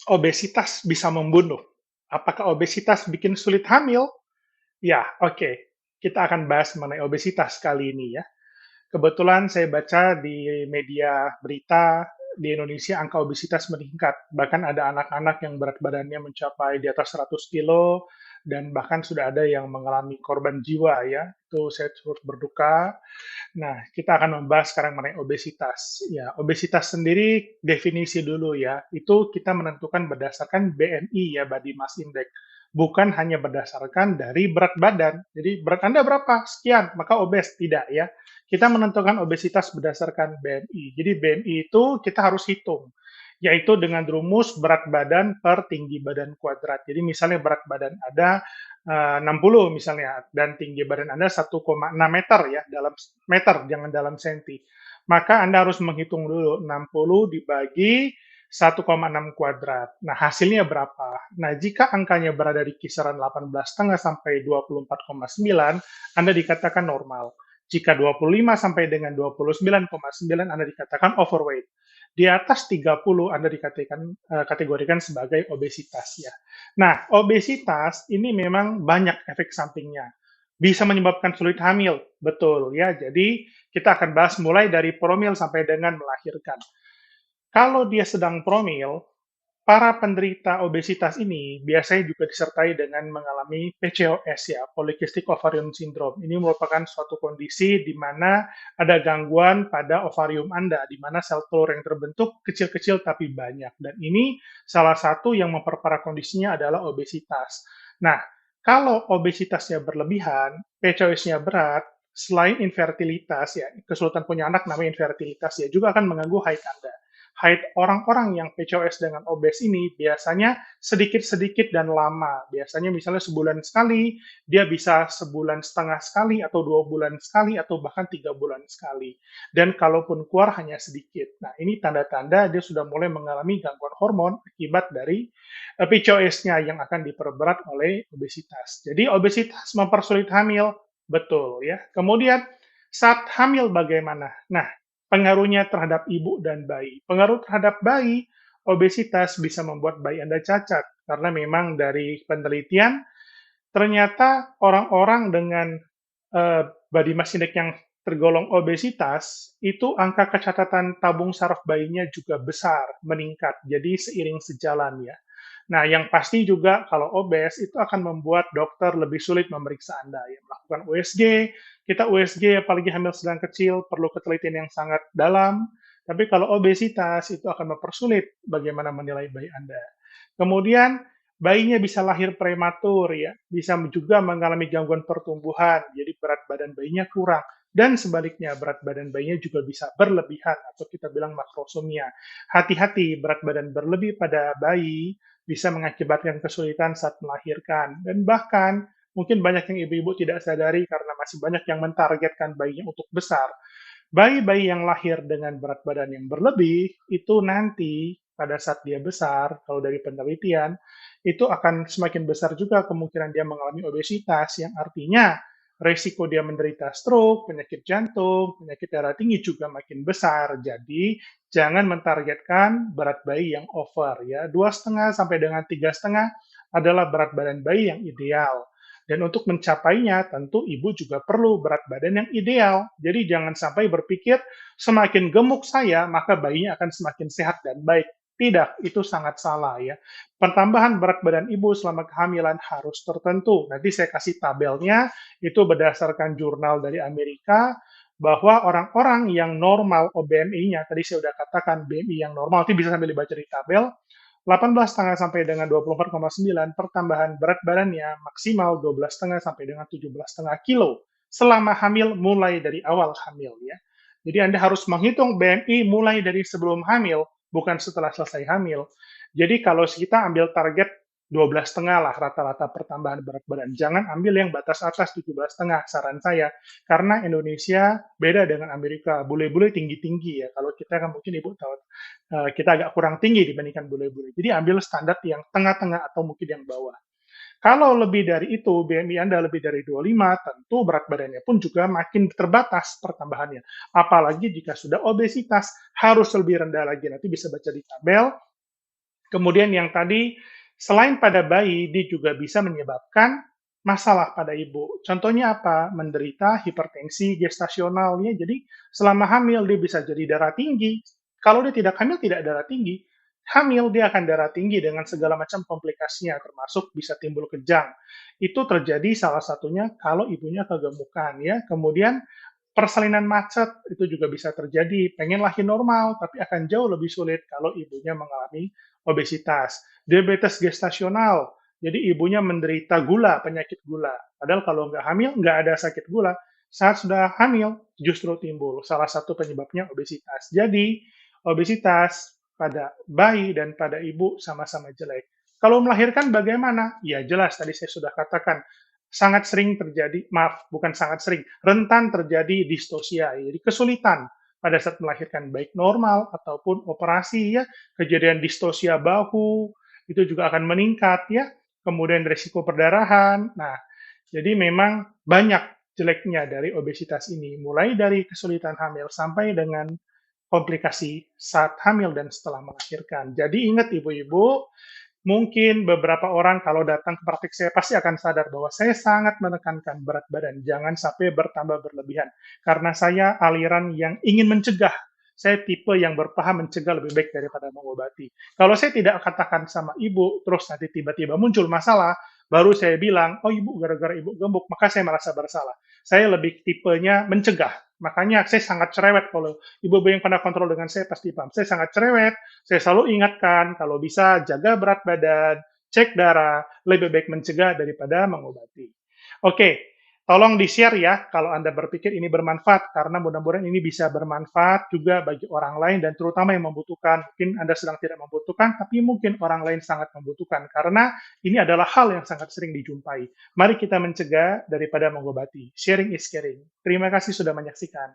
Obesitas bisa membunuh. Apakah obesitas bikin sulit hamil? Ya, oke. Kita akan bahas mengenai obesitas kali ini ya. Kebetulan saya baca di media berita di Indonesia angka obesitas meningkat. Bahkan ada anak-anak yang berat badannya mencapai di atas 100 kilo dan bahkan sudah ada yang mengalami korban jiwa ya. Itu saya turut berduka. Nah, kita akan membahas sekarang mengenai obesitas. Ya, obesitas sendiri definisi dulu ya. Itu kita menentukan berdasarkan BMI ya, Body Mass Index. Bukan hanya berdasarkan dari berat badan. Jadi berat Anda berapa? Sekian, maka obes. Tidak ya. Kita menentukan obesitas berdasarkan BMI. Jadi BMI itu kita harus hitung, yaitu dengan rumus berat badan per tinggi badan kuadrat. Jadi misalnya berat badan ada 60 misalnya, dan tinggi badan Anda 1,6 meter ya, dalam meter, jangan dalam senti. Maka Anda harus menghitung dulu 60 dibagi 1,6 kuadrat. Nah, hasilnya berapa? Nah, jika angkanya berada di kisaran 18,5 sampai 24,9, Anda dikatakan normal. Jika 25 sampai dengan 29,9, Anda dikatakan overweight. Di atas 30, Anda kategorikan sebagai obesitas ya. Nah, obesitas ini memang banyak efek sampingnya. Bisa menyebabkan sulit hamil, betul ya. Jadi kita akan bahas mulai dari promil sampai dengan melahirkan. Kalau dia sedang promil, para penderita obesitas ini biasanya juga disertai dengan mengalami PCOS ya, Polycystic Ovarian Syndrome. Ini merupakan suatu kondisi di mana ada gangguan pada ovarium Anda, di mana sel telur yang terbentuk kecil-kecil tapi banyak. Dan ini salah satu yang memperparah kondisinya adalah obesitas. Nah, kalau obesitasnya berlebihan, PCOS-nya berat, selain infertilitas ya, kesulitan punya anak namanya infertilitas ya, juga akan mengganggu haid Anda. Haid orang-orang yang PCOS dengan obes ini biasanya sedikit-sedikit dan lama. Biasanya misalnya sebulan sekali, dia bisa sebulan setengah sekali, atau 2 bulan sekali, atau bahkan 3 bulan sekali. Dan kalaupun keluar hanya sedikit. Nah, ini tanda-tanda dia sudah mulai mengalami gangguan hormon akibat dari PCOS-nya yang akan diperberat oleh obesitas. Jadi obesitas mempersulit hamil, betul ya. Kemudian saat hamil bagaimana? Nah, pengaruhnya terhadap ibu dan bayi. Pengaruh terhadap bayi, obesitas bisa membuat bayi Anda cacat. Karena memang dari penelitian, ternyata orang-orang dengan body mass index yang tergolong obesitas, itu angka kecacatan tabung saraf bayinya juga besar, meningkat. Jadi seiring sejalan ya. Nah, yang pasti juga kalau obes itu akan membuat dokter lebih sulit memeriksa Anda ya, melakukan USG. Kita USG apalagi hamil sedang kecil perlu ketelitian yang sangat dalam. Tapi kalau obesitas itu akan mempersulit bagaimana menilai bayi Anda. Kemudian bayinya bisa lahir prematur ya, bisa juga mengalami gangguan pertumbuhan, jadi berat badan bayinya kurang. Dan sebaliknya, berat badan bayinya juga bisa berlebihan atau kita bilang makrosomia. Hati-hati, berat badan berlebih pada bayi bisa mengakibatkan kesulitan saat melahirkan. Dan bahkan mungkin banyak yang ibu-ibu tidak sadari karena masih banyak yang mentargetkan bayinya untuk besar. Bayi-bayi yang lahir dengan berat badan yang berlebih, itu nanti pada saat dia besar, kalau dari penelitian, itu akan semakin besar juga kemungkinan dia mengalami obesitas, yang artinya resiko dia menderita stroke, penyakit jantung, penyakit darah tinggi juga makin besar. Jadi, jangan mentargetkan berat bayi yang over ya. 2,5 sampai dengan 3,5 adalah berat badan bayi yang ideal. Dan untuk mencapainya, tentu ibu juga perlu berat badan yang ideal. Jadi jangan sampai berpikir, semakin gemuk saya, maka bayinya akan semakin sehat dan baik. Tidak, itu sangat salah ya. Pertambahan berat badan ibu selama kehamilan harus tertentu. Nanti saya kasih tabelnya, itu berdasarkan jurnal dari Amerika, bahwa orang-orang yang normal BMI-nya, tadi saya sudah katakan BMI yang normal, itu bisa sambil dibaca di tabel, 18,5 sampai dengan 24,9, pertambahan berat badannya maksimal 12,5 sampai dengan 17,5 kilo selama hamil mulai dari awal hamil ya. Jadi Anda harus menghitung BMI mulai dari sebelum hamil, bukan setelah selesai hamil. Jadi kalau kita ambil target 12,5 lah rata-rata pertambahan berat badan. Jangan ambil yang batas atas 17,5 saran saya. Karena Indonesia beda dengan Amerika. Bule-bule tinggi-tinggi ya. Kalau kita kan mungkin Ibu tahu kita agak kurang tinggi dibandingkan bule-bule. Jadi ambil standar yang tengah-tengah atau mungkin yang bawah. Kalau lebih dari itu, BMI Anda lebih dari 25, tentu berat badannya pun juga makin terbatas pertambahannya. Apalagi jika sudah obesitas, harus lebih rendah lagi. Nanti bisa baca di tabel, Kemudian yang tadi, selain pada bayi, dia juga bisa menyebabkan masalah pada ibu. Contohnya apa? Menderita hipertensi gestasional ya. Jadi selama hamil dia bisa jadi darah tinggi. Kalau dia tidak hamil tidak darah tinggi. Hamil dia akan darah tinggi dengan segala macam komplikasinya, termasuk bisa timbul kejang. Itu terjadi salah satunya kalau ibunya kegemukan ya. Kemudian persalinan macet itu juga bisa terjadi. Pengen lahir normal, tapi akan jauh lebih sulit kalau ibunya mengalami obesitas. Diabetes gestasional, jadi ibunya menderita gula, penyakit gula. Padahal kalau nggak hamil, nggak ada sakit gula. Saat sudah hamil, justru timbul. Salah satu penyebabnya obesitas. Jadi, obesitas pada bayi dan pada ibu sama-sama jelek. Kalau melahirkan bagaimana? Ya jelas, tadi saya sudah katakan, sangat sering terjadi, maaf, bukan sangat sering, rentan terjadi distosia, jadi kesulitan pada saat melahirkan baik normal ataupun operasi ya, kejadian distosia bahu itu juga akan meningkat ya, kemudian risiko perdarahan. Nah, jadi memang banyak jeleknya dari obesitas ini, mulai dari kesulitan hamil sampai dengan komplikasi saat hamil dan setelah melahirkan. Jadi ingat ibu-ibu, mungkin beberapa orang kalau datang ke praktik saya pasti akan sadar bahwa saya sangat menekankan berat badan, jangan sampai bertambah berlebihan. Karena saya aliran yang ingin mencegah. Saya tipe yang berpaham mencegah lebih baik daripada mengobati. Kalau saya tidak katakan sama ibu, terus nanti tiba-tiba muncul masalah, baru saya bilang, oh ibu gara-gara ibu gemuk, maka saya merasa bersalah. Saya lebih tipenya mencegah. Makanya saya sangat cerewet kalau ibu-ibu yang pernah kontrol dengan saya pasti paham. Saya sangat cerewet, saya selalu ingatkan kalau bisa jaga berat badan, cek darah, lebih baik mencegah daripada mengobati. Oke, tolong di-share ya kalau Anda berpikir ini bermanfaat, karena mudah-mudahan ini bisa bermanfaat juga bagi orang lain dan terutama yang membutuhkan. Mungkin Anda sedang tidak membutuhkan, tapi mungkin orang lain sangat membutuhkan, karena ini adalah hal yang sangat sering dijumpai. Mari kita mencegah daripada mengobati. Sharing is caring. Terima kasih sudah menyaksikan.